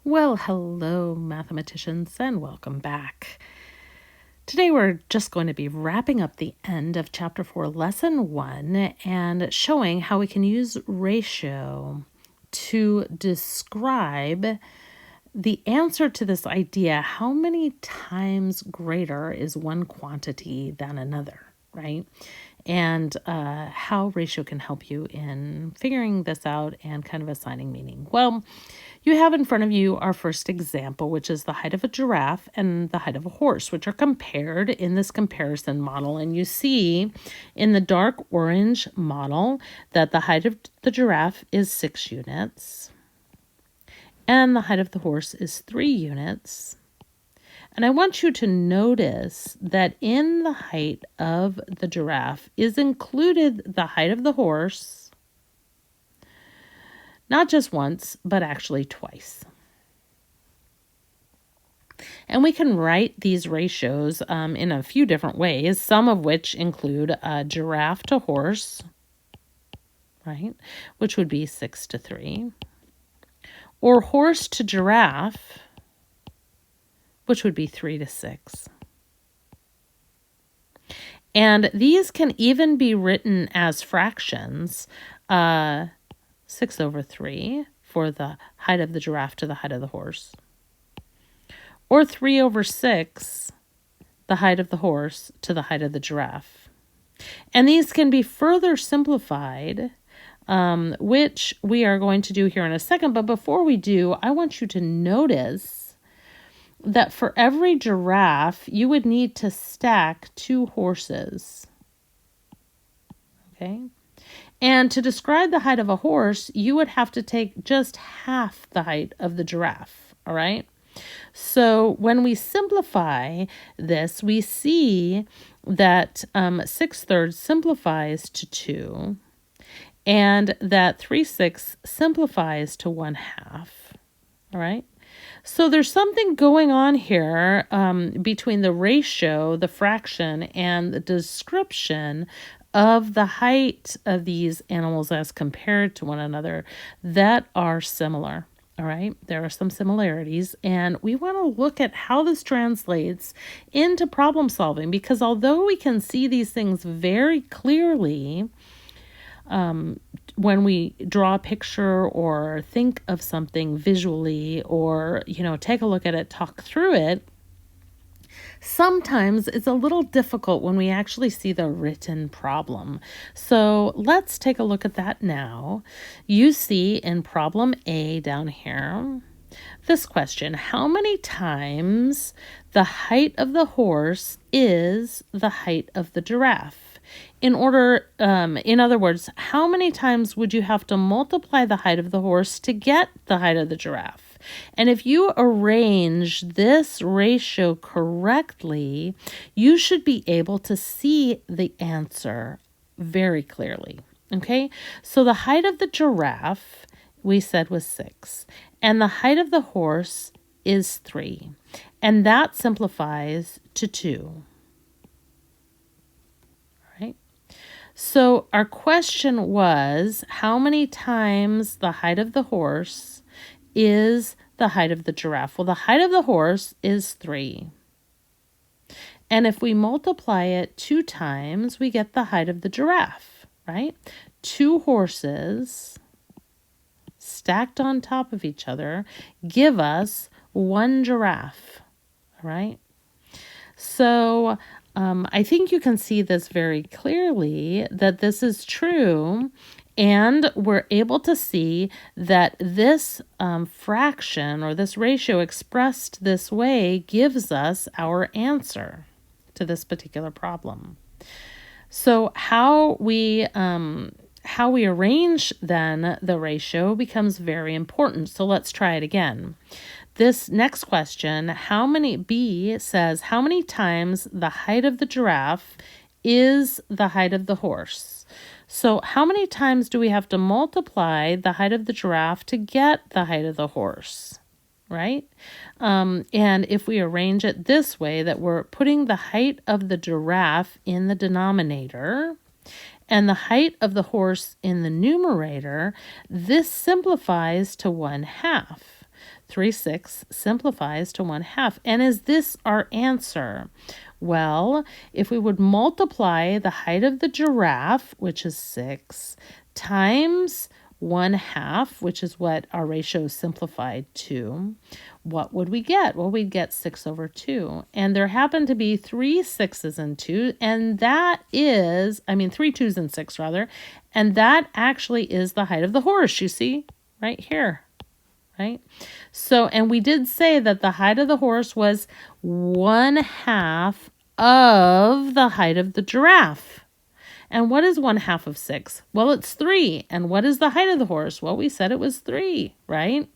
Well, hello, mathematicians, and welcome back. Today we're just going to be wrapping up the end of Chapter 4, Lesson 1, and showing how we can use ratio to describe the answer to this idea: how many times greater is one quantity than another, right? And how ratio can help you in figuring this out and kind of assigning meaning. Well, you have in front of you our first example, which is the height of a giraffe and the height of a horse, which are compared in this comparison model. And you see in the dark orange model that the height of the giraffe is 6 units and the height of the horse is 3 units. And I want you to notice that in the height of the giraffe is included the height of the horse, not just once, but actually twice. And we can write these ratios in a few different ways, some of which include giraffe to horse, right, which would be 6:3, or horse to giraffe, which would be 3:6. And these can even be written as fractions, 6/3 for the height of the giraffe to the height of the horse, or 3/6, the height of the horse to the height of the giraffe. And these can be further simplified, which we are going to do here in a second. But before we do, I want you to notice that for every giraffe, you would need to stack 2 horses. Okay? And to describe the height of a horse, you would have to take just half the height of the giraffe. All right? So when we simplify this, we see that 6/3 simplifies to 2, and that 3/6 simplifies to 1/2. All right? So there's something going on here between the ratio, the fraction, and the description of the height of these animals as compared to one another that are similar. All right, there are some similarities, and we want to look at how this translates into problem solving, because although we can see these things very clearly when we draw a picture or think of something visually, or, take a look at it, talk through it, sometimes it's a little difficult when we actually see the written problem. So let's take a look at that now. You see in problem A down here, this question: how many times the height of the horse is the height of the giraffe? In other words, how many times would you have to multiply the height of the horse to get the height of the giraffe? And if you arrange this ratio correctly, you should be able to see the answer very clearly. Okay, so the height of the giraffe, we said, was 6, and the height of the horse is 3, and that simplifies to 2. So our question was, how many times the height of the horse is the height of the giraffe? Well, the height of the horse is 3. And if we multiply it 2 times, we get the height of the giraffe, right? 2 horses stacked on top of each other give us 1 giraffe, right? So I think you can see this very clearly, that this is true, and we're able to see that this fraction, or this ratio expressed this way, gives us our answer to this particular problem. So how we arrange then the ratio becomes very important. So let's try it again. This next question, B says, how many times the height of the giraffe is the height of the horse? So how many times do we have to multiply the height of the giraffe to get the height of the horse, right? And if we arrange it this way, that we're putting the height of the giraffe in the denominator and the height of the horse in the numerator, this simplifies to 1/2. 3/6 simplifies to 1/2. And is this our answer? Well, if we would multiply the height of the giraffe, which is 6, times 1/2, which is what our ratio is simplified to, what would we get? Well, we'd get 6/2. And there happen to be 3 6s and 2, and that is, 3 2s and 6 rather, and that actually is the height of the horse, you see, right here. Right? So, and we did say that the height of the horse was 1/2 of the height of the giraffe. And what is 1/2 of 6? Well, it's 3. And what is the height of the horse? Well, we said it was 3, right?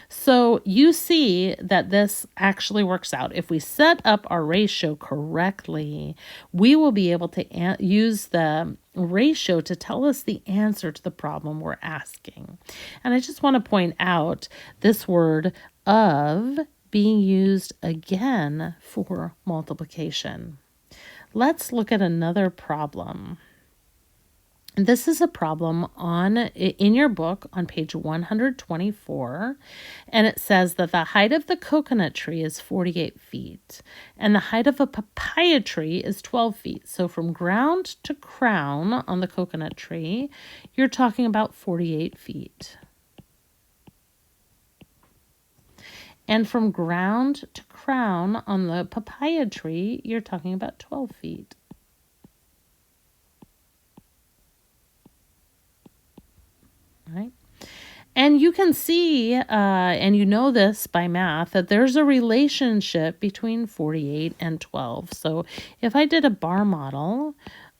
So you see that this actually works out. If we set up our ratio correctly, we will be able to use the ratio to tell us the answer to the problem we're asking. And I just want to point out this word of being used again for multiplication. Let's look at another problem. This is a problem in your book on page 124, and it says that the height of the coconut tree is 48 feet, and the height of a papaya tree is 12 feet. So from ground to crown on the coconut tree, you're talking about 48 feet. And from ground to crown on the papaya tree, you're talking about 12 feet. Right? And you can see, and you know this by math, that there's a relationship between 48 and 12. So if I did a bar model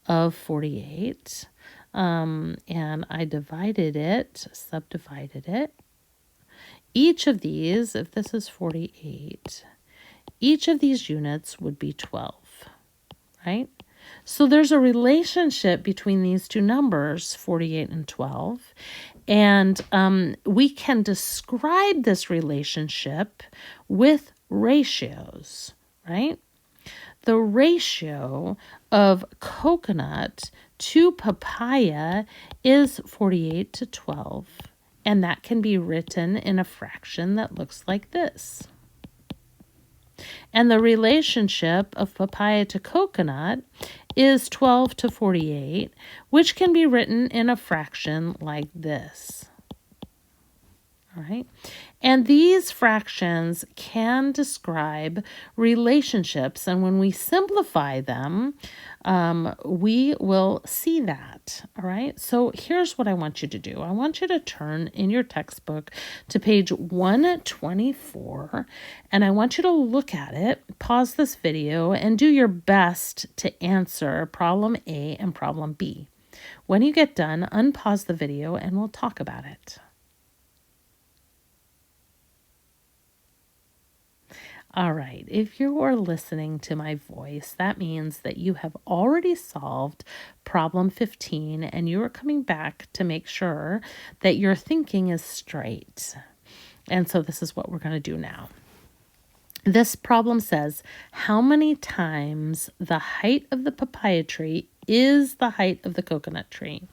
of 48, and I subdivided it, each of these, if this is 48, each of these units would be 12, right? So there's a relationship between these two numbers, 48 and 12. And we can describe this relationship with ratios, right? The ratio of coconut to papaya is 48 to 12. And that can be written in a fraction that looks like this. And the relationship of papaya to coconut is 12 to 48, which can be written in a fraction like this. All right. And these fractions can describe relationships. And when we simplify them, we will see that. All right. So here's what I want you to do. I want you to turn in your textbook to page 124. And I want you to look at it, pause this video, and do your best to answer problem A and problem B. When you get done, unpause the video and we'll talk about it. All right, if you are listening to my voice, that means that you have already solved problem 15 and you are coming back to make sure that your thinking is straight. And so this is what we're going to do now. This problem says, how many times the height of the papaya tree is the height of the coconut tree?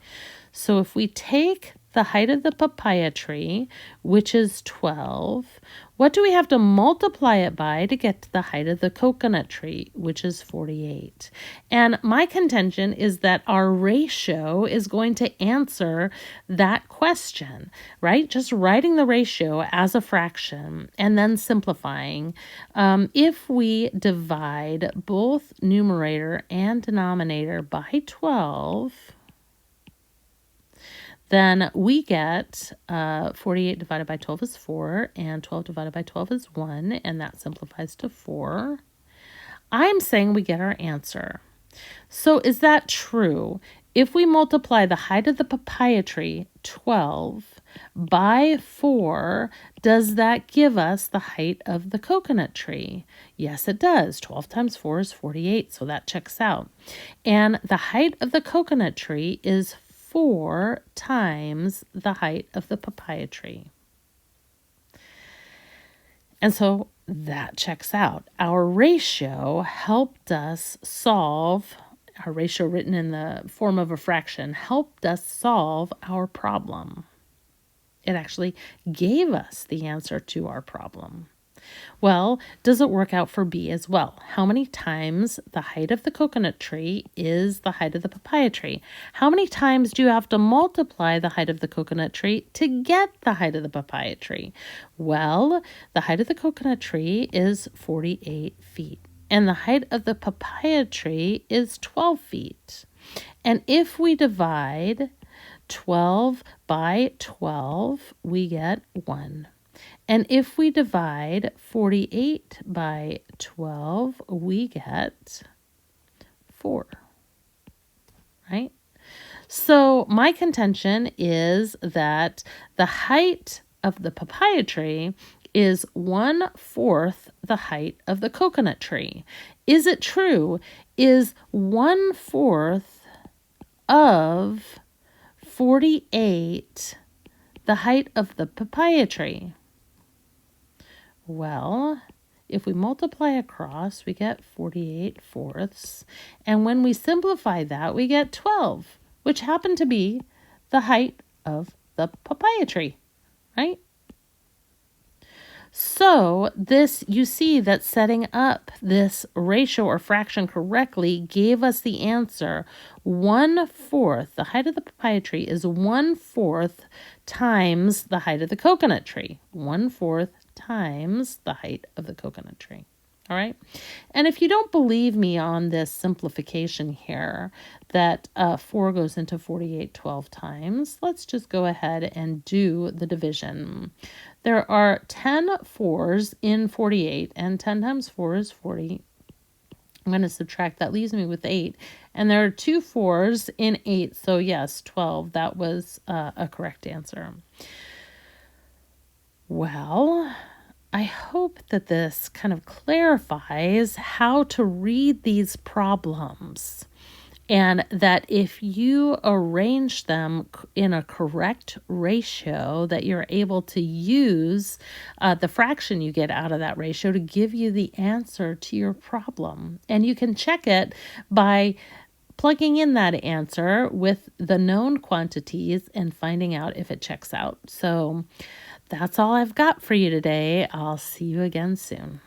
So if we take the height of the papaya tree, which is 12, what do we have to multiply it by to get to the height of the coconut tree, which is 48? And my contention is that our ratio is going to answer that question, right? Just writing the ratio as a fraction and then simplifying. If we divide both numerator and denominator by 12, then we get 48 divided by 12 is 4, and 12 divided by 12 is 1, and that simplifies to 4. I'm saying we get our answer. So is that true? If we multiply the height of the papaya tree, 12, by 4, does that give us the height of the coconut tree? Yes, it does. 12 times 4 is 48, so that checks out. And the height of the coconut tree is 4 times the height of the papaya tree. And so that checks out. Our ratio helped us solve, our ratio written in the form of a fraction, helped us solve our problem. It actually gave us the answer to our problem. Well, does it work out for B as well? How many times the height of the coconut tree is the height of the papaya tree? How many times do you have to multiply the height of the coconut tree to get the height of the papaya tree? Well, the height of the coconut tree is 48 feet, and the height of the papaya tree is 12 feet. And if we divide 12 by 12, we get 1. And if we divide 48 by 12, we get 4, right? So my contention is that the height of the papaya tree is 1/4 the height of the coconut tree. Is it true? Is 1/4 of 48 the height of the papaya tree? Well, if we multiply across, we get 48/4. And when we simplify that, we get 12, which happened to be the height of the papaya tree, right? So you see that setting up this ratio or fraction correctly gave us the answer. 1/4, the height of the papaya tree is 1/4 times the height of the coconut tree. 1/4 times the height of the coconut tree. All right. And if you don't believe me on this simplification here, that 4 goes into 48 12 times, let's just go ahead and do the division. There are 10 4s in 48, and 10 times 4 is 40. I'm going to subtract. That leaves me with 8. And there are 2 4s in 8, so yes, 12. That was a correct answer. Well, I hope that this kind of clarifies how to read these problems, and that if you arrange them in a correct ratio, that you're able to use the fraction you get out of that ratio to give you the answer to your problem. And you can check it by plugging in that answer with the known quantities and finding out if it checks out. So that's all I've got for you today. I'll see you again soon.